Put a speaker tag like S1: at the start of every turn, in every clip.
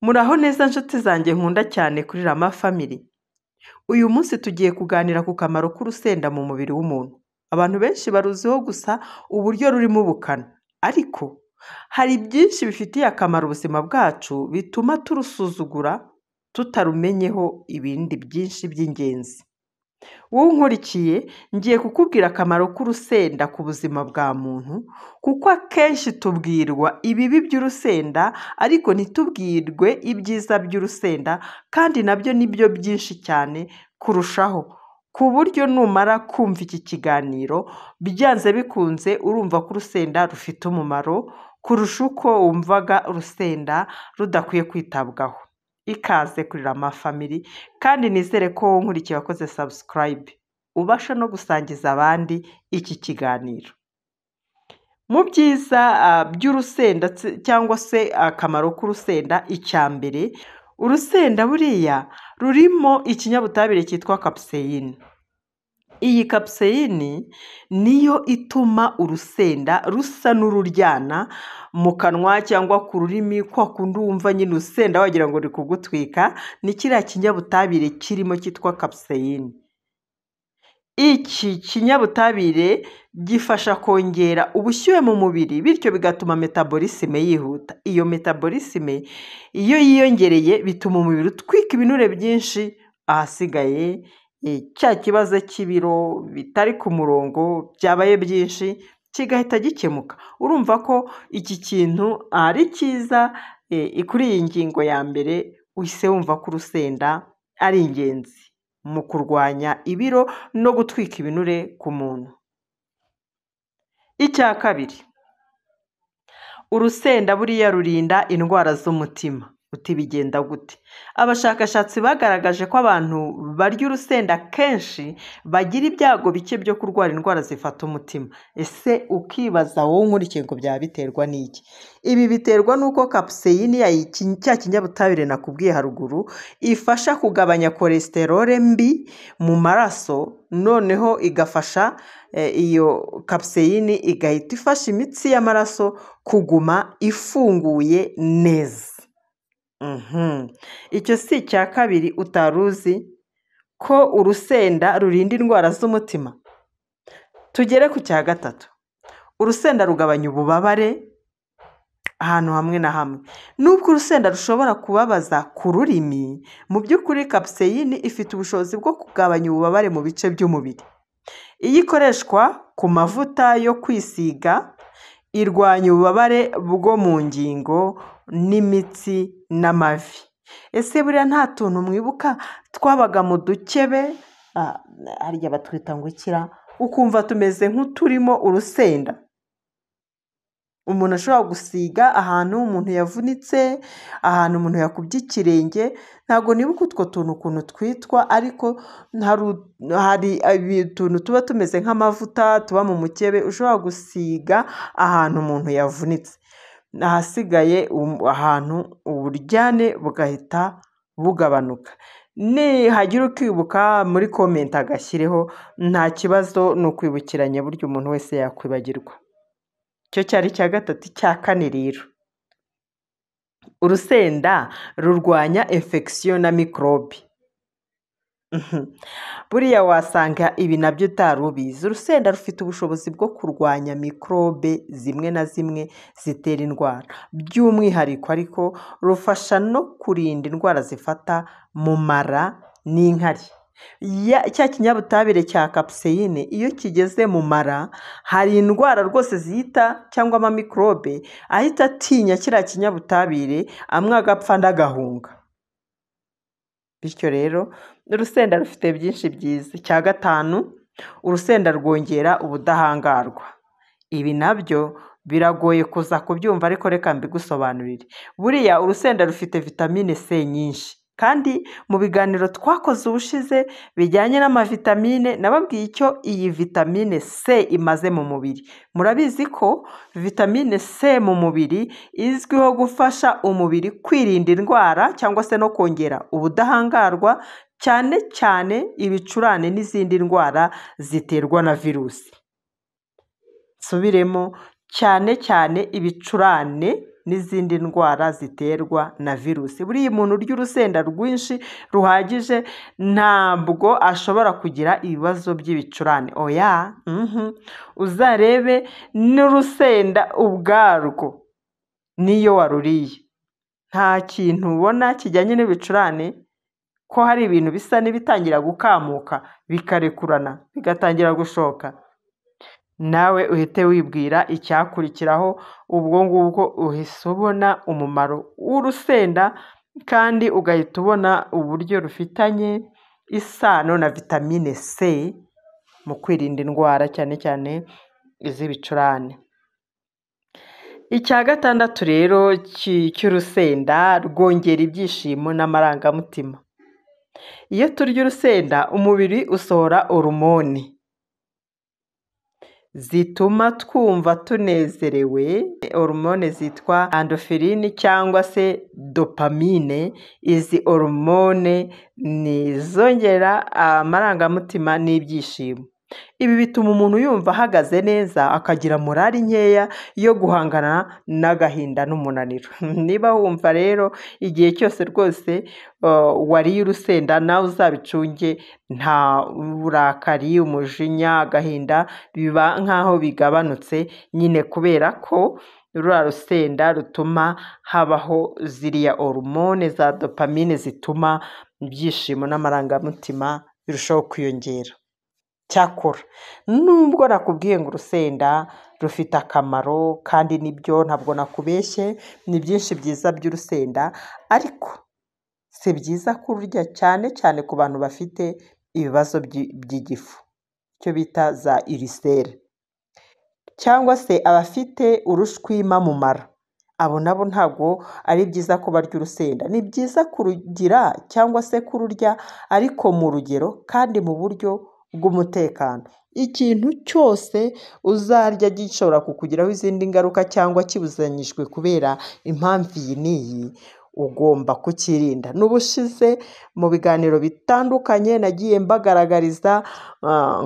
S1: Muraho neza nshuti zanjye nkunda cyane kuri Rama Family. Uyu munsi tugiye kuganira ku kamaro k'urusenda mu mubiri w'umuntu. Abantu benshi baruziho gusa uburyo rurimo ubukana. Ariko hari byinshi bifitiye akamaro ubuzima bwacu bituma turusuzugura tutarumenyeho ibindi byinshi by'ingenzi. Wowe unkurikiye ngiye kukubwira akamaro k'urusenda ku buzima bwa muntu, kuko akenshi tubwirwa ibibi by'urusenda ariko ntitubwirwe ibyiza by'urusenda, kandi nabyo nibyo byinshi cyane kurushaho, ku buryo numara kumva iki kiganiro byanze bikunze urumva ko urusenda rufite umumaro kurusha uko wumvaga urusenda rudakwiye kwitabwaho. Ikaze kuri Rama Family, kandi nizere ko wowe unkurikiye wakoze subscribe ubasha no gusangiza abandi iki kiganiro. Mu byiza by'urusenda cyangwa se akamaro k'urusenda, icya mbere, urusenda buriya rurimo ikinyabutabire cyitwa capsaicine. Iyi capsaicine niyo ituma urusenda rusa n'ururyana mu kanwa cyangwa ku rurimi, kwa kundi wumva nyine urusenda wagira ngo ruri kugutwika, ni kiriya kinyabutabire kirimo cyitwa capsaicine. Iki kinyabutabire gifasha kongera ubushyuhe mu mubiri, bityo bigatuma metabolisme yihuta. Iyo metabolisme iyo yiyongereye bituma umubiri utwika ibinure byinshi, ahasigaye cya kibazo cy'ibiro bitari ku murongo byabaye byinshi kigahita gikemuka. Urumva ko iki kintu ari cyiza. Kuri iyi ngingo ya mbere uhise wumva ko urusenda ari ingenzi mu kurwanya ibiro no gutwika ibinure ku muntu. Icya kabiri, urusenda buriya rurinda indwara z'umutima. Uti bigenda gute? Abashakashatsi bagaragaje ko abantu barya urusenda kenshi bagira ibyago bike byo kurwara indwara zifata umutima. Ese ukibaza wowe unkurikiye ngo byaba biterwa n'iki? Ibi biterwa n'uko capsaicine cya kinyabutabire nakubwiye haruguru ifasha kugabanya cholesterol mbi mu maraso, noneho igafasha iyo capsaicine igahita ifasha imitsi y'amaraso kuguma ifunguye neza. Icyo si icya kabiri utaruzi ko urusenda rurinda indwara z'umutima. Tugere ku cya gatatu, urusenda rugabanya ububabare ahantu hamwe na hamwe. Nubwo urusenda rushobora kubabaza ku rurimi, mu by'ukuri capsaicine ifite ubushobozi bwo kugabanya ububabare mu bice by'umubiri. Iyo ikoreshwa ku mavuta yo kwisiga, irwanya ububabare bwo mu ngingo n'imitsi n'amavi. Ese buriya nta tuntu mwibuka twabaga mu dukebe, harya batwita ngo ikira, ukumva tumeze nk'uturimo urusenda? Umuntu ashobora gusiga ahantu umuntu yavunitse, ahantu umuntu yakubye ikirenge, ntabwo nibuka utwo tuntu ukuntu twitwa, ariko hari utuntu tuba tumeze nk'amavuta tuba mu mukebe ushobora gusiga ahantu umuntu yavunitse, ahasigaye ahantu uburyane bugahita bugabanuka. Nihagira ukibuka muri comment agashyireho, nta kibazo, ni ukwibukiranya, burya umuntu wese yakwibagirwa. Icyo cyari icya gatatu. Icya kane rero, urusenda rurwanya infection na microbe. Buriya wasanga ibi nabyo utari ubizi. Urusenda rufite ubushobozi bwo kurwanya microbe zimwe na zimwe zitera indwara. By'umwihariko ariko rufasha no kurinda indwara zifata mu mara n'inkari. Cya kinyabutabire cya capsaicine iyo kigeze mu mara, hari indwara rwose zihita cyangwa amamikrobe ahita atinya kiriya kinyabutabire, amwe agapfa n'agahunga. Bityo rero urusenda rufite byinshi byiza. Icya gatanu, urusenda rwongera ubudahangarwa. Ibi nabyo biragoye kuza kubyumva, ariko reka mbigusobanurire. Buriya urusenda rufite vitamine C nyinshi, kandi mu biganiro twakoze ubushize bijyanye n'amavitamine nababwiye icyo iyi vitamine C imaze mu mubiri. Murabizi ko vitamine C mu mubiri izwiho gufasha umubiri kwirinda indwara cyangwa se no kongera ubudahangarwa, cyane cyane ibicurane n'izindi ndwara ziterwa na virusi. Nsubiremo, cyane cyane ibicurane n'izindi ndwara ziterwa na virusi. Buriya umuntu urya urusenda rwinshi ruhagije ntabwo ashobora kugira ibibazo by'ibicurane. Oya, uzarebe n'urusenda ubwarwo niyo waruriye nta kintu ubona kijyanye n'ibicurane, ko hari ibintu bisa n'ibitangira gukamuka bikarekurana bigatangira gushoka, nawe uhite wibwira icyakurikiraho. ubwo ngubwo uhise ubona umumaro w'urusenda kandi ugahita ubona uburyo rufitanye isano na vitamine C mu kwirinda indwara cyane cyane iz'ibicurane. Icya gatandatu rero cy'urusenda, rwongera ibyishimo n'amarangamutima. Iyo turya urusenda umubiri usohora hormone zituma twumva tunezerewe, hormone zitwa endorphine cyangwa se dopamine. Izi hormone ni zongera amarangamutima n'ibyishimo. Ibi bituma umuntu yumva ahagaze neza, akagira morali nkeya yo guhangana n'agahinda n'umunaniro. Niba wumva rero igihe cyose rwose wariye urusenda, nawe uzabicunge nta burakari, umujinya, agahinda biba nk'aho bigabanutse, nyine kubera ko ruriya rusenda rutuma habaho ziriya hormone za dopamine zituma ibyishimo n'amarangamutima birushaho kwiyongera. Cyakora nubwo nakubwiye ngo urusenda rufite akamaro kandi nibyo, ntabwo nakubeshye, ni byinshi byiza by'urusenda, ariko si byiza kururya cyane cyane ku bantu bafite ibibazo by'igifu, icyo bita za ulcere, cyangwa se abafite urushwima mu mara. Abo nabo ntabwo ari byiza ko barya urusenda. Ni byiza kurugira cyangwa se kururya, ariko mu rugero kandi mu buryo bw'umutekano. Ikintu cyose uzarya gishobora kukugiraho izindi ngaruka cyangwa kibuzanyijwe kubera impamvu iyi n'iyi, ugomba kukirinda. N'ubushize mu biganiro bitandukanye nagiye mbagaragariza,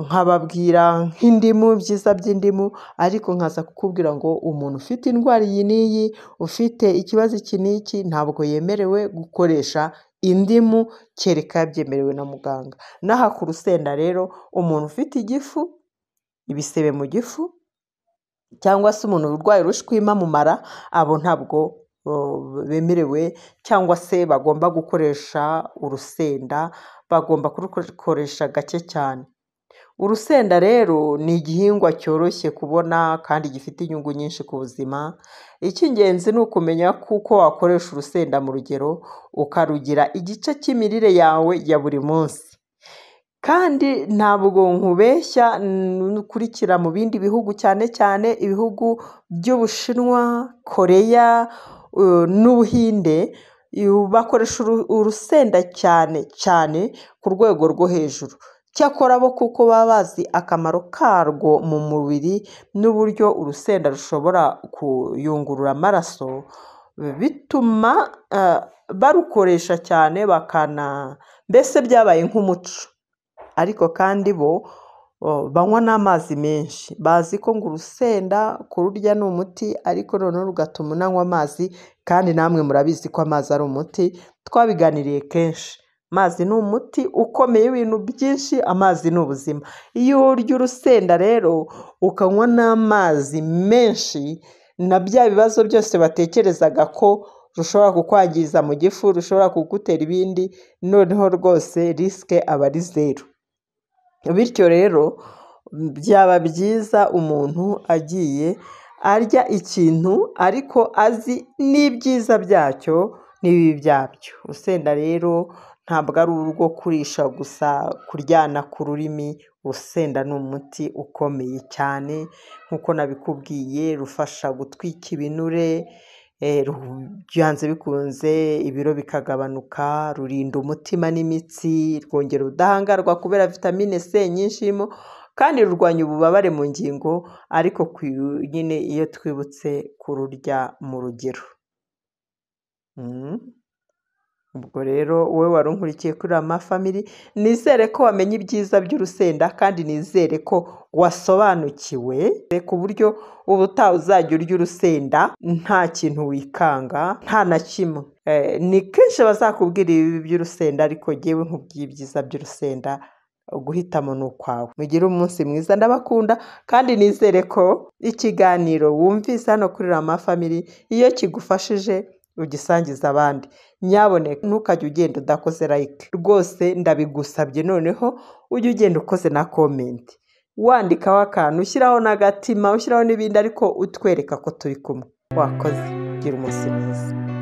S1: nkababwira nk'indimu, byiza by'indimu, ariko nkaza kukubwira ngo umuntu ufite indwara iyi n'iyi, ufite ikibazo iki n'iki, ntabwo yemerewe gukoresha indimu kereka yabyemerewe na muganga. N'aha ku rusenda rero, umuntu ufite igifu, ibisebe mu gifu, cyangwa se umuntu urwaye urushwima mu mara, abo ntabwo bemerewe cyangwa se bagomba gukoresha urusenda, bagomba kurukoresha gake cyane. Urusenda rero ni igihingwa cyoroshye kubona kandi gifite inyungu nyinshi ku buzima. Icy'ingenzi ni ukumenya kuko wakoresha urusenda mu rugero, ukarugira igice cy'imirire yawe ya buri munsi. Kandi ntabwo nkubeshya, nukurikira mu bindi bihugu cyane cyane ibihugu by'Ubushinwa, Koreya n'Ubuhinde, bakoresha urusenda cyane cyane ku rwego rwo hejuru. Cyakora bo kuko baba bazi akamaro karwo mu mubiri n'uburyo urusenda rushobora kuyungurura amaraso, bituma barukoresha cyane, mbese byabaye nk'umuco. Ariko kandi bo banywa n'amazi menshi. Bazi ko ngo urusenda kururya ni umuti, ariko noneho rugatuma unanywa amazi, kandi namwe murabizi ko amazi ari umuti, twabiganiriye kenshi. Amazi ni umuti ukomeye w'ibintu byinshi, amazi ni ubuzima. Iyo urya urusenda rero ukanywa n'amazi menshi, na bya bibazo byose batekerezaga ko rushobora kukwangiza mu gifu, rushobora kugutera ibindi, noneho rwose risike aba ari zeru. Bityo rero byaba byiza umuntu agiye arya ikintu ariko azi n'ibyiza byacyo n'ibibi byabyo. Urusenda rero ntabwo ari urwo kurisha gusa, kuryana ku rurimi. Urusenda ni umuti ukomeye cyane, nk'uko nabikubwiye, rufasha gutwika ibinure, byanze bikunze ibiro bikagabanuka, rurinda umutima n'imitsi, rwongera ubudahangarwa kubera vitamine C nyinshi irimo, kandi rurwanya ububabare mu ngingo, ariko nyine iyo twibutse kururya mu rugero. ubwo rero wowe wari unkurikiye kuri Rama Family, nizere ko wamenye ibyiza by'urusenda kandi nizere ko wasobanukiwe ku buryo ubutaha uzajya urya urusenda nta kintu wikanga nta na kimwe. Ni kenshi bazakubwira ibi by'urusenda ariko ngewe nkubwiye ibyiza by'urusenda, guhitamo ni ukwawe. Mugire umunsi mwiza, ndabakunda kandi nizere ko ikiganiro wumvise hano kuri Rama Family iyo kigufashije ugisangiza abandi. Nyaboneka ntukajye ugenda udakoze like, rwose ndabigusabye. Noneho ujye ugenda ukoze na comment, wandikaho akantu, ushyiraho n'agatima, ushyiraho n'ibindi, ariko utwereka ko turi kumwe. Wakoze, gira umunsi mwiza.